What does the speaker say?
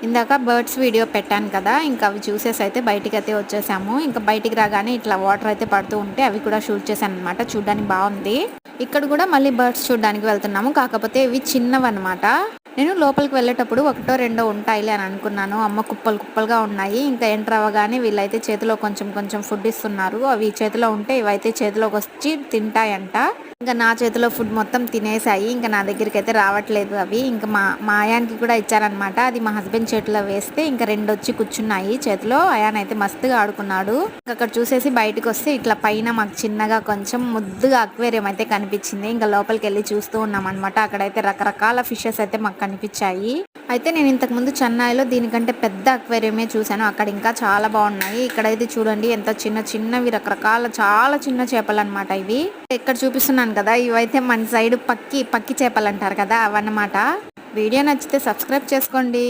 ఇందాక birds video పెట్టాను కదా, ఇంకా అవి చూసేసి అయితే బయటికి అయితే వచ్చేసాము. ఇంకా బయటికి రాగానే ఇట్లా వాటర్ అయితే పడుతూ ఉంటే అవి కూడా షూట్ చేశాను అనమాట. చూడడానికి బాగుంది. ఇక్కడ కూడా మళ్ళీ బర్డ్స్ చూడడానికి వెళ్తున్నాము. కాకపోతే ఇవి చిన్నవన్నమాట. నేను లోపలికి వెళ్ళేటప్పుడు ఒకటో రెండో ఉంటాయిలే అని అనుకున్నాను. అమ్మ కుప్పలు కుప్పలుగా ఉన్నాయి. ఇంకా ఎంటర్ అవ్వగానే వీళ్ళైతే చేతిలో కొంచెం కొంచెం ఫుడ్ ఇస్తున్నారు. అవి చేతిలో ఉంటే ఇవైతే చేతిలోకి వచ్చి తింటాయంట. ఇంకా నా చేతిలో ఫుడ్ మొత్తం తినేసాయి. ఇంకా నా దగ్గరికి అయితే రావట్లేదు అవి. ఇంకా మా ఆయానికి కూడా ఇచ్చారనమాట. అది మా హస్బెండ్ చేతిలో వేస్తే ఇంకా 2 వచ్చి కూర్చున్నాయి చేతిలో. అయాన్ అయితే మస్తుగా ఆడుకున్నాడు. అక్కడ చూసేసి బయటకు వస్తే ఇట్లా పైన మాకు చిన్నగా కొంచెం ముద్దుగా అక్వేరియం అయితే కనిపించింది. ఇంకా లోపలికి వెళ్ళి చూస్తూ ఉన్నాం అనమాట. అక్కడైతే రకరకాల ఫిషెస్ అయితే మాకు కనిపించాయి. అయితే నేను ఇంతకు ముందు చెన్నైలో దీనికంటే పెద్ద అక్వేరియమే చూశాను. అక్కడ ఇంకా చాలా బాగున్నాయి. ఇక్కడైతే చూడండి ఎంత చిన్న చిన్నవి రకరకాల చాలా చిన్న చేపలు అనమాట ఇవి. ఇక్కడ చూపిస్తున్నాను కదా, ఇవైతే మన సైడ్ పక్కి చేపలు అంటారు కదా, అవన్నమాట. వీడియో నచ్చితే సబ్స్క్రైబ్ చేసుకోండి.